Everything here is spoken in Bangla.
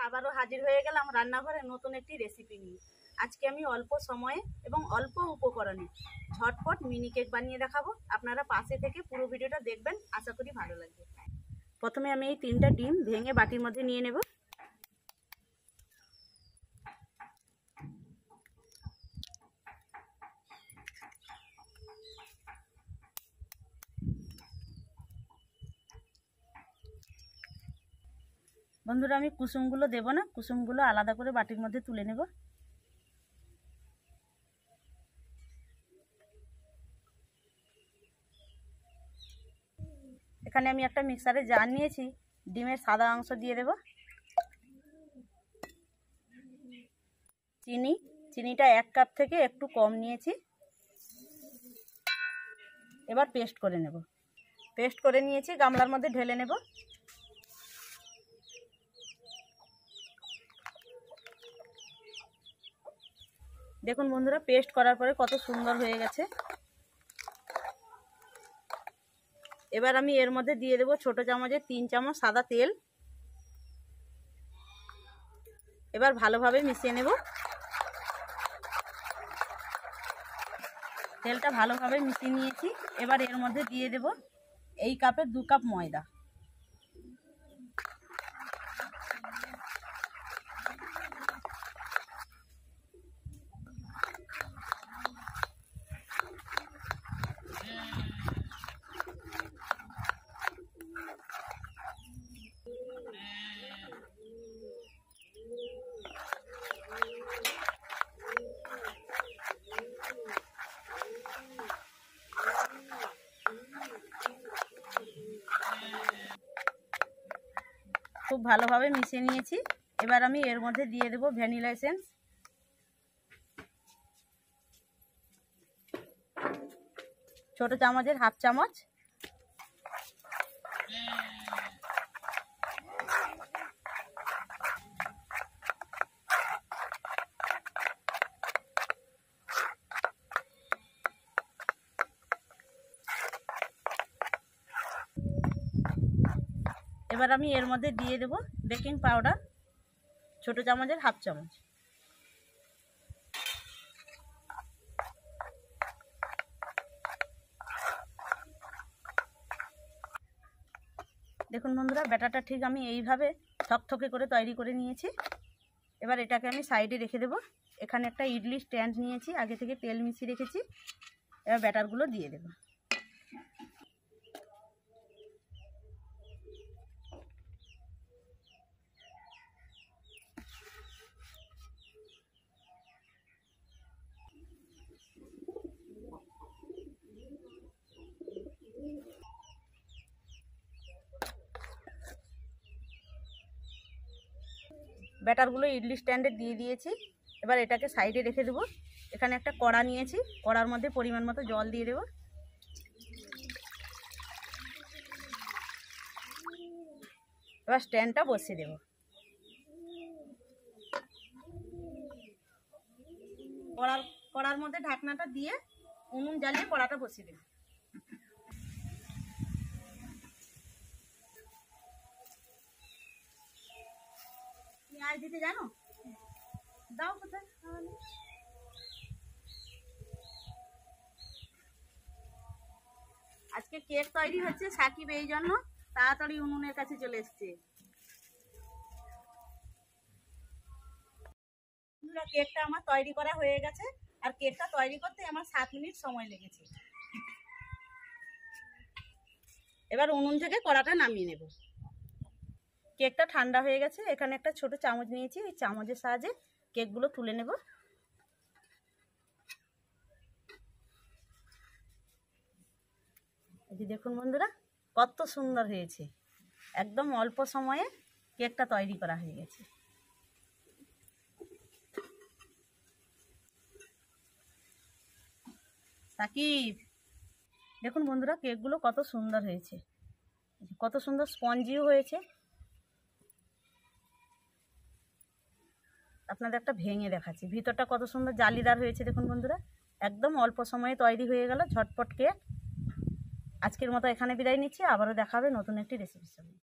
আবারও হাজির হয়ে গেলাম রান্নাঘরে নতুন একটি রেসিপি নিয়ে। আজকে আমি অল্প সময়ে এবং অল্প উপকরণে ঝটপট মিনি কেক বানিয়ে দেখাবো। আপনারা পাশে থেকে পুরো ভিডিওটা দেখবেন, আশা করি ভালো লাগবে। প্রথমে আমি এই 3টা ডিম ভেঙে বাটির মধ্যে নিয়ে নেব। বন্ধুরা, আমি কুসুমগুলো দেব না, কুসুমগুলো আলাদা করে বাটির মধ্যে তুলে নেব। এখানে আমি একটা মিক্সারে জার নিয়েছি, ডিমের সাদা অংশ দিয়ে দেব। চিনিটা 1 কাপ থেকে একটু কম নিয়েছি। এবার পেস্ট করে নেব। পেস্ট করে নিয়েছি, গামলার মধ্যে ঢেলে নেব। দেখুন বন্ধুরা, পেস্ট করার পরে কত সুন্দর হয়ে গেছে। এবার আমি এর মধ্যে দিয়ে দেব ছোট চামচের 3 চামচ সাদা তেল। এবার ভালোভাবে মিশিয়ে নেব। তেলটা ভালোভাবে মিশিয়ে নিয়েছি। এবার এর মধ্যে দিয়ে দেব এই কাপের 2 কাপ ময়দা। খুব ভালোভাবে মিশিয়ে নিয়েছি। এবার আমি এর মধ্যে দিয়ে দেব ভ্যানিলা এসেন্স। ছোট চামচের 1/2 চামচ। এবার আমি এর মধ্যে দিয়ে দেব বেকিং পাউডার, ছোট চামচের 1/2 চামচ। দেখুন বন্ধুরা, ব্যাটারটা ঠিক আমি এইভাবে থকথকে করে তৈরি করে নিয়েছি। এবার এটাকে আমি সাইডে রেখে দেব। এখানে একটা ইডলি স্ট্যান্ড নিয়েছি, আগে থেকে তেল মিশিয়ে রেখেছি। এবার ব্যাটারগুলো দিয়ে দেব। ব্যাটারগুলো ইডলি স্ট্যান্ডে দিয়ে দিয়েছি। এবার এটাকে সাইডে রেখে দেবো। এখানে একটা কড়া নিয়েছি, কড়ার মধ্যে পরিমাণ মতো জল দিয়ে দেবো। এবার স্ট্যান্ডটা বসিয়ে দেবো। কড়ার মধ্যে ঢাকনাটা দিয়ে উনুন জ্বালিয়ে কড়াটা বসিয়ে দেবো। পেঁয়াজ দিতে জানো? দাও কোথায়। আজকে কেক তৈরি হচ্ছে, সাকিব এই জন্য তাড়াতাড়ি উনুনের কাছে চলে এসছে। কেকটা আমার তৈরি করা হয়ে গেছে, আর কেকটা তৈরি করতে আমার 7 মিনিট সময় লেগেছে। এবার উনুন থেকে কড়াটা নামিয়ে নেব। কেকটা ঠান্ডা হয়ে গেছে। এখানে একটা ছোট চামচ নিয়েছি, এই চামচের সাহায্যে কেকগুলো তুলে নেব। এই দেখুন বন্ধুরা, কত সুন্দর হয়েছে। একদম অল্প সময়ে কেকটা তৈরি করা হয়ে গেছে। সাকিব, দেখুন বন্ধুরা, কেকগুলো কত সুন্দর হয়েছে, কত সুন্দর স্পঞ্জিও হয়েছে। আপনাদের একটা ভেঙে দেখাচ্ছি, ভিতরটা কত সুন্দর জালিদার হয়েছে। দেখুন বন্ধুরা, একদম অল্প সময়ে তৈরি হয়ে গেল ঝটপট কেক। আজকের মতো এখানে বিদায় নিচ্ছি, আবারও দেখা হবে নতুন একটি রেসিপির সঙ্গে।